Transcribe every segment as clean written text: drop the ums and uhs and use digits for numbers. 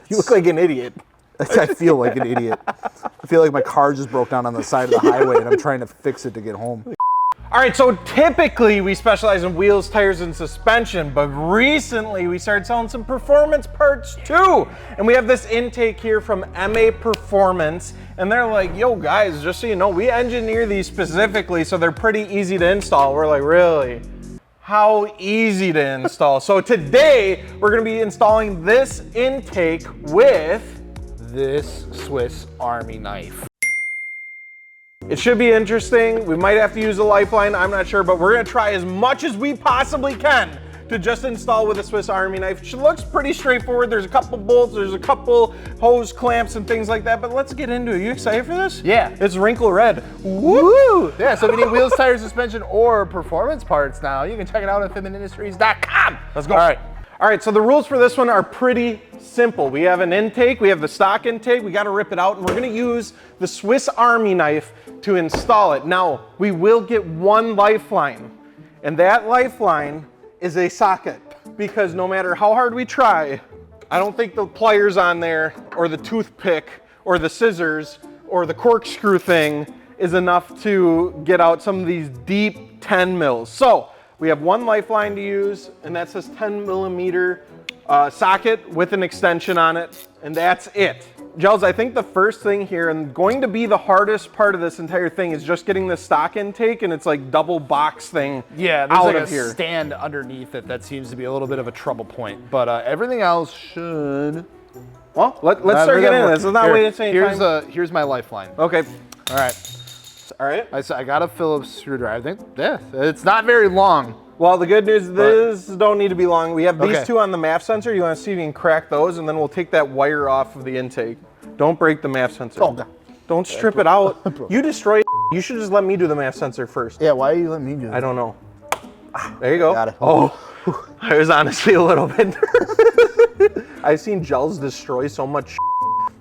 You look like an idiot. I feel like an idiot. I feel like my car just broke down on the side of the highway and I'm trying to fix it to get home. All right, so typically we specialize in wheels, tires, and suspension, but recently we started selling some performance parts too. And we have this intake here from MA Performance, and they're like, yo guys, just so you know, we engineer these specifically so they're pretty easy to install. We're like, really? How easy to install? So today we're gonna be installing this intake with This Swiss Army knife. It should be interesting. We might have to use a Lifeline, I'm not sure, but we're gonna try as much as we possibly can to just install with a Swiss Army knife. It looks pretty straightforward. There's a couple bolts, there's a couple hose clamps and things like that, but let's get into it. You excited for this? Yeah. It's wrinkle red. Woo! Yeah, so if you need wheels, tires, suspension, or performance parts now, you can check it out at fitmentindustries.com. Let's go. All right, so the rules for this one are pretty simple. We have an intake, we have the stock intake, we gotta rip it out, and we're gonna use the Swiss Army knife to install it. Now, we will get one lifeline, and that lifeline is a socket, because no matter how hard we try, I don't think the pliers on there, or the toothpick, or the scissors, or the corkscrew thing is enough to get out some of these deep 10 mils. So, we have one lifeline to use, and that's this 10 millimeter socket with an extension on it, and that's it. Gels, I think the first thing here, and going to be the hardest part of this entire thing, is just getting the stock intake, and it's like double box thing Yeah, there's out like of a here. stand underneath it that seems to be a little bit of a trouble point, but everything else should. Well, let's start getting into this. Let's not wait any time. Here's my lifeline. Okay. All right. All right. I got a Phillips screwdriver. I think, yeah, it's not very long. Well, the good news, this don't need to be long. We have these Okay. two on the MAF sensor. You want to see if you can crack those, and then we'll take that wire off of the intake. Don't break the MAF sensor. Oh, no. Don't strip it out. You destroy it. You should just let me do the MAF sensor first. Yeah, why are you letting me do that? I don't know. There you go. Got it. Oh, I was honestly a little bit nervous. I've seen Gels destroy so much.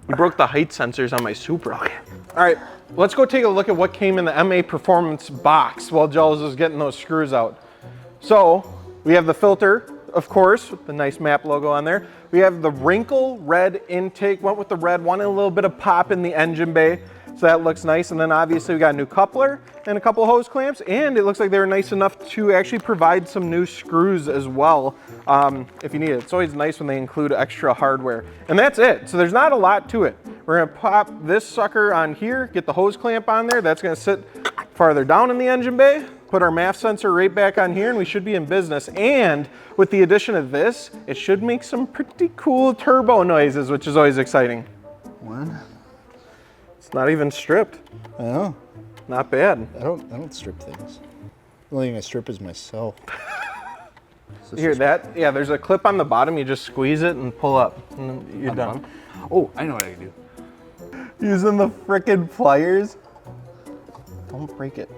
You broke the height sensors on my Supra. Okay. All right, let's go take a look at what came in the MA Performance box while Gels is getting those screws out. So we have the filter, of course, with the nice map logo on there. We have the wrinkle red intake, went with the red one, and a little bit of pop in the engine bay. So that looks nice. And then obviously we got a new coupler and a couple hose clamps, and it looks like they were nice enough to actually provide some new screws as well, if you need it. It's always nice when they include extra hardware. And that's it. So there's not a lot to it. We're gonna pop this sucker on here, get the hose clamp on there. That's gonna sit farther down in the engine bay. Put our MAF sensor right back on here, and we should be in business. And with the addition of this, it should make some pretty cool turbo noises, which is always exciting. What? It's not even stripped. I know. Not bad. I don't strip things. The only thing I strip is myself. Here, yeah, there's a clip on the bottom. You just squeeze it and pull up, and then you're done. Oh, I know what I can do. Using the frickin' pliers. Don't break it.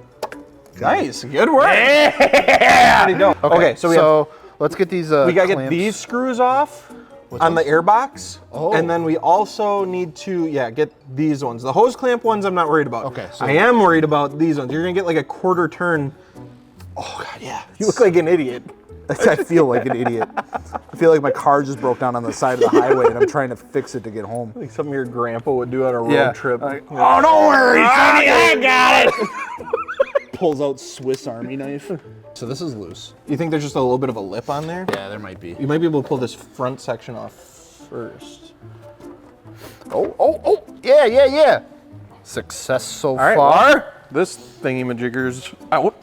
Nice, good work. Yeah! Pretty dope. Okay, so let's get these we gotta clamps. get these screws off on the airbox. Oh. And then we also need to, get these ones. The hose clamp ones I'm not worried about. Okay, so- I am worried about these ones. You're gonna get like a quarter turn. Oh, God, yeah. You look like an idiot. I feel like an idiot. I feel like my car just broke down on the side of the highway and I'm trying to fix it to get home. Like something your grandpa would do on a road trip. Oh, don't worry, Sonny, I got it. Pulls out Swiss Army knife. So this is loose. You think there's just a little bit of a lip on there? Yeah, there might be. You might be able to pull this front section off first. Oh, yeah. Success so All right, far. well, this thingy-majigger's out.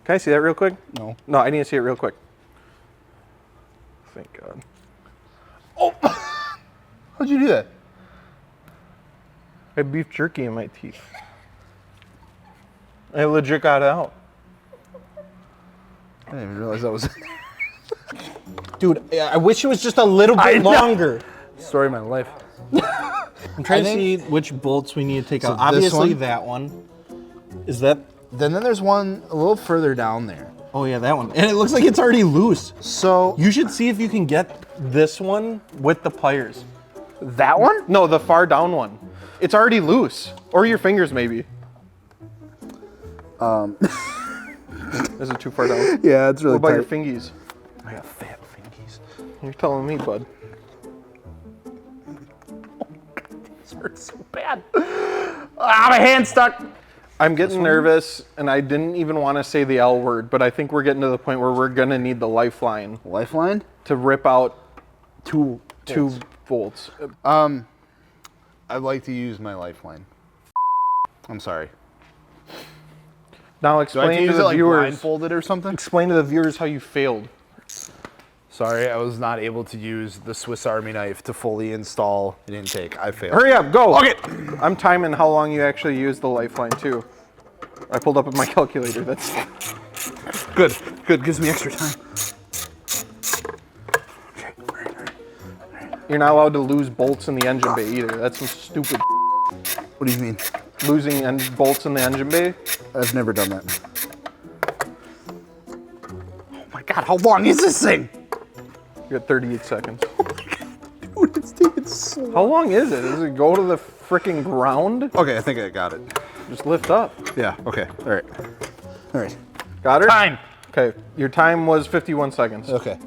Can I see that real quick? No. No, I need to see it real quick. Thank God. Oh, how'd you do that? I had beef jerky in my teeth. I legit got it out. I didn't even realize that was Dude, I wish it was just a little bit longer. story of my life. I'm trying to see which bolts we need to take out. this Obviously one? that one. Is that? Then there's one a little further down there. Oh yeah, that one. And it looks like it's already loose. So You should see if you can get this one with the pliers. that one? No, the far down one. It's already loose. Or your fingers maybe. Is it too far down? Yeah, it's really What about your tight. fingies? I got fat fingies. You're telling me, bud. This hurts so bad. Ah, my hand's stuck. I'm getting nervous, and I didn't even want to say the L word, but I think we're getting to the point where we're gonna need the lifeline Lifeline? to rip out Two bolts. I'd like to use my lifeline. I'm sorry. Now Do I explain have to to use the it like viewers. blindfolded or something? Explain to the viewers how you failed. Sorry, I was not able to use the Swiss Army knife to fully install an intake. I failed. Hurry up, go. Okay. I'm timing how long you actually use the lifeline too. I pulled up my calculator. That's Good. Good. Gives me extra time. Okay. All right. You're not allowed to lose bolts in the engine bay either. That's some stupid. What do you mean? Losing bolts in the engine bay. I've never done that. Oh my God! How long is this thing? You got 38 seconds. Dude, it's taking so long. How long is it? Does it go to the freaking ground? Okay, I think I got it. Just lift up. Yeah. Okay. All right. All right. Got her? Time. Okay, your time was 51 seconds. Okay.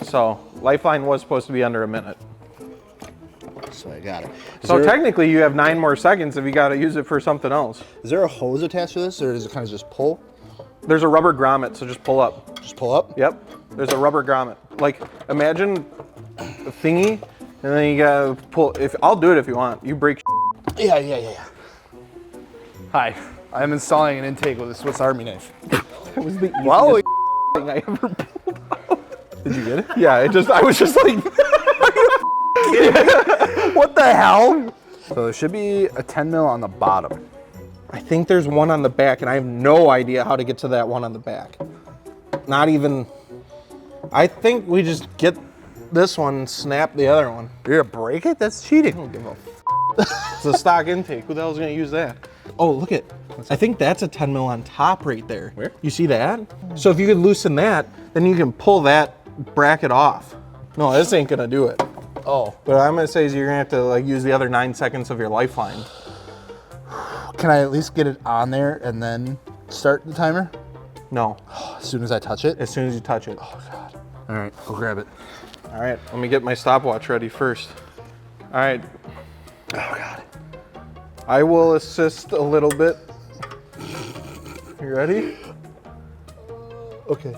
So, lifeline was supposed to be under a minute. So I got it. So technically you have 9 more seconds if you got to use it for something else. Is there a hose attached to this, or does it kind of just pull? There's a rubber grommet, so just pull up. Just pull up? Yep, there's a rubber grommet. Like, imagine a thingy, and then you gotta pull. I'll do it if you want. You break. Yeah. Hi, I'm installing an intake with a Swiss Army knife. That was the easiest Wow. thing I ever pulled out. Did you get it? Yeah, I was just like, What the hell? So there should be a 10 mil on the bottom. I think there's one on the back, and I have no idea how to get to that one on the back. Not even. I think we just get this one and snap the other one. You're gonna break it? That's cheating. I don't give a It's a stock intake. Who the hell's gonna use that? Oh, look at. I think that's a 10 mil on top right there. Where? You see that? So if you could loosen that, then you can pull that bracket off. No, this ain't gonna do it. Oh. What I'm gonna say is you're gonna have to like use the other 9 seconds of your lifeline. Can I at least get it on there and then start the timer? No, As soon as I touch it? as soon as you touch it. Oh God. All right, go grab it. All right, let me get my stopwatch ready first. All right, Oh God. I will assist a little bit. You ready? Okay.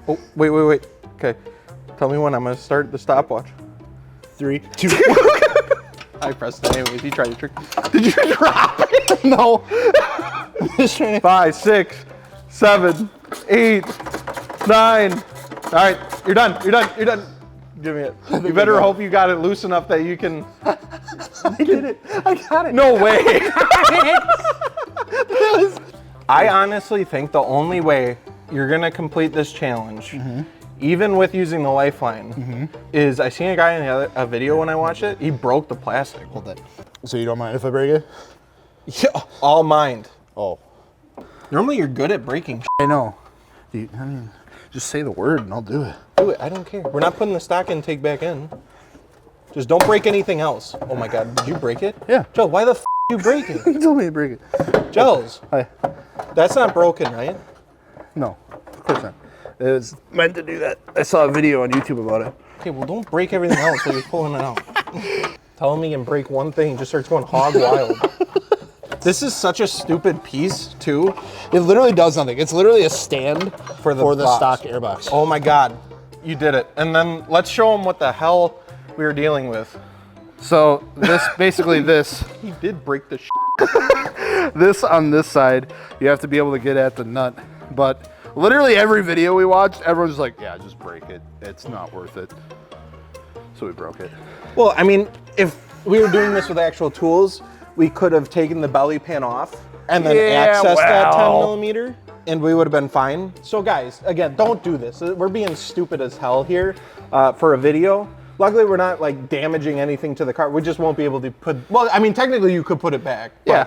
Oh, wait. Okay, tell me when I'm gonna start the stopwatch. 3, 2, I pressed it anyways. You tried to trick. Did you drop it? No. I'm just trying to. 5, 6, 7, 8, 9. All right, you're done. Give me it. You better hope you got it loose enough that you can. I did it. I got it. No way. I honestly think the only way you're gonna complete this challenge, even with using the lifeline, is I seen a guy in a video when I watched it. He broke the plastic. Hold that. So you don't mind if I break it? Yeah, all mind. Oh. Normally you're good at breaking. I know. I mean, just say the word and I'll do it. Do it. I don't care. We're not putting the stock intake back in. Just don't break anything else. Oh my God, did you break it? Yeah. Joe, why the f you break it? You told me to break it. Gels, Hi. that's not broken, right? No, of course not. It was meant to do that. I saw a video on YouTube about it. Okay, well don't break everything else while you're pulling it out. Tell me and break one thing, just starts going hog wild. This is such a stupid piece, too. It literally does nothing. It's literally a stand For the box. stock airbox. Oh my God, you did it. And then let's show them what the hell we were dealing with. So this, basically this, He did break the this on this side, you have to be able to get at the nut. But literally every video we watched, everyone's just like, yeah, just break it. It's not worth it. So we broke it. Well, I mean, if we were doing this with actual tools, we could have taken the belly pan off and then accessed that 10 millimeter and we would have been fine. So guys, again, don't do this. We're being stupid as hell here for a video. Luckily, we're not like damaging anything to the car. We just won't be able to put, well, I mean, technically you could put it back. But Yeah.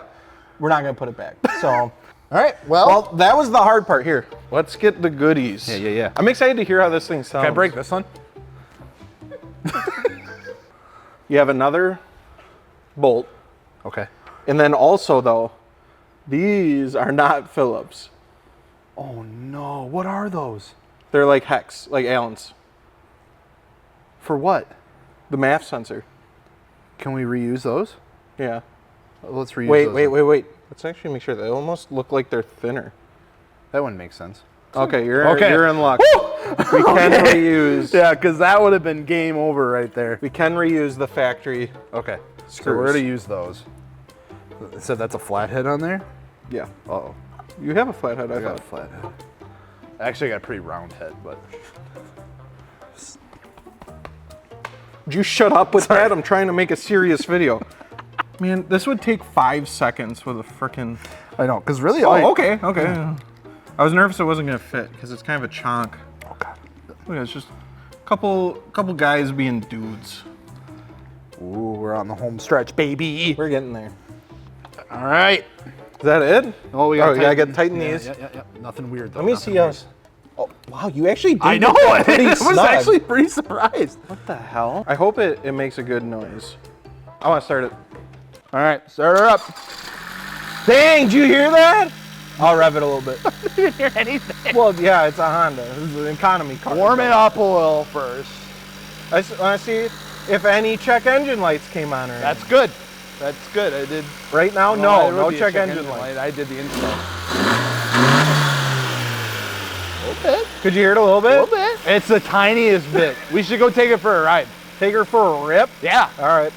We're not gonna put it back, so. All right, well. Well, that was the hard part here. Let's get the goodies. Yeah. I'm excited to hear how this thing sounds. Can I break this one? You have another bolt. Okay. And then also though, these are not Phillips. Oh no, what are those? They're like hex, like Allen's. For what? The MAF sensor. Can we reuse those? Yeah. Let's reuse Wait, those. wait. Let's actually make sure they almost look like they're thinner. That wouldn't make sense. Okay, you're in luck. We can reuse. Yeah, because that would have been game over right there. We can reuse the factory. Okay, so we're gonna use those. It said that's a flathead on there? Yeah. Uh-oh. You have a flathead, I I got a thought. flathead. Actually, I got a pretty round head, but... Would you shut up with that? I'm trying to make a serious video. Man, this would take 5 seconds with a frickin'... I know, because really... Oh, okay. I was nervous it wasn't gonna fit, because it's kind of a chonk. Oh, God. Look, it's just a couple guys being dudes. Ooh, we're on the home stretch, baby. We're getting there. All right. Is that it? Oh, we got I got to tighten these. Yeah. Nothing weird, though. Let me see us. Oh, wow, you actually did. I know. Pretty I was snug. actually pretty surprised. What the hell? I hope it makes a good noise. I want to start it. All right, start her up. Dang, did you hear that? I'll rev it a little bit. I didn't hear anything. Well, yeah, it's a Honda. This is an economy car. Warm it up a little first. I want to see if any check engine lights came on or anything. That's good. That's good. I did. Right now, Well, no there would be a check engine lights. light. I did the install. A little bit. Could you hear it a little bit? A little bit. It's the tiniest bit. We should go take it for a ride. Take her for a rip? Yeah. All right.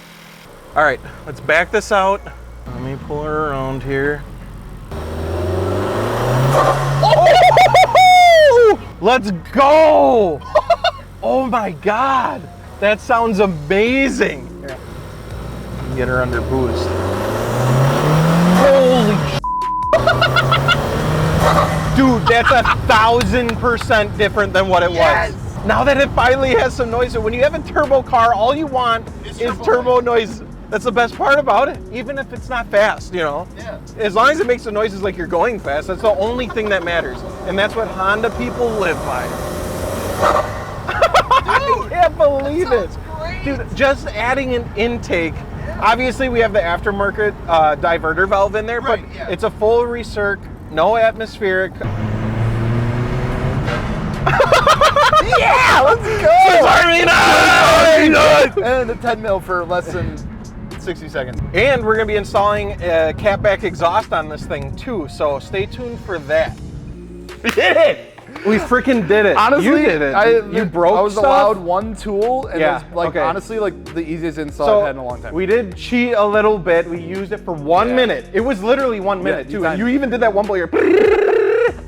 All right, let's back this out. Let me pull her around here. Oh! Let's go! Oh my God, that sounds amazing. Here. Get her under boost. Holy dude, that's 1,000% different than what it was. Now that it finally has some noise, so when you have a turbo car, all you want is turbo noise. That's the best part about it, even if it's not fast, you know? Yeah. As long as it makes the noises like you're going fast, that's the only thing that matters. And that's what Honda people live by. I can't believe it. Great. Dude, just adding an intake. Obviously, we have the aftermarket diverter valve in there, Right, but yeah. it's a full recirc, no atmospheric. Yeah, let's go. And the 10 mil for less than 60 seconds. And we're gonna be installing a catback exhaust on this thing too, so stay tuned for that. We did it. We freaking did it. Honestly, you did it. You broke I was stuff. allowed one tool, and Yeah, it was like okay. honestly like the easiest install So I've had in a long time. we did cheat a little bit. We used it for 1 minute. It was literally 1 minute you too. timed You it. even did that one blow here.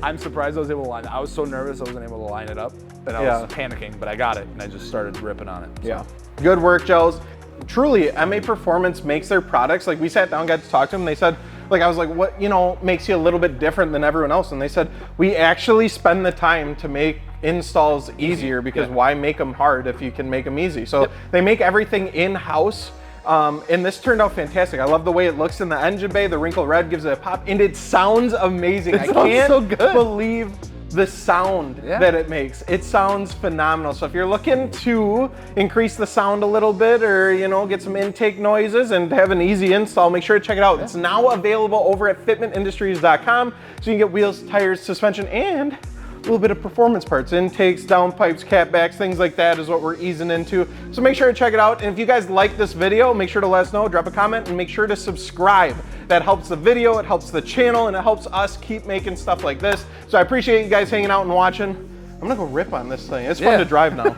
I'm surprised I was able to line it. I was so nervous I wasn't able to line it up, and I was panicking, but I got it, and I just started ripping on it. So. Yeah. Good work, Gels. Truly, MA Performance makes their products, like we sat down, got to talk to them, they said, like I was like, what, you know, makes you a little bit different than everyone else? And they said, we actually spend the time to make installs easier because why make them hard if you can make them easy? So they make everything in-house. And this turned out fantastic. I love the way it looks in the engine bay. The wrinkle red gives it a pop, and it sounds amazing. I can't so good. believe the sound that it makes. It sounds phenomenal. So if you're looking to increase the sound a little bit, or you know, get some intake noises and have an easy install, make sure to check it out. It's now available over at fitmentindustries.com, so you can get wheels, tires, suspension, and a little bit of performance parts, intakes, downpipes, catbacks, things like that is what we're easing into. So make sure to check it out. And if you guys like this video, make sure to let us know, drop a comment, and make sure to subscribe. That helps the video, it helps the channel, and it helps us keep making stuff like this. So I appreciate you guys hanging out and watching. I'm gonna go rip on this thing. It's fun to drive now.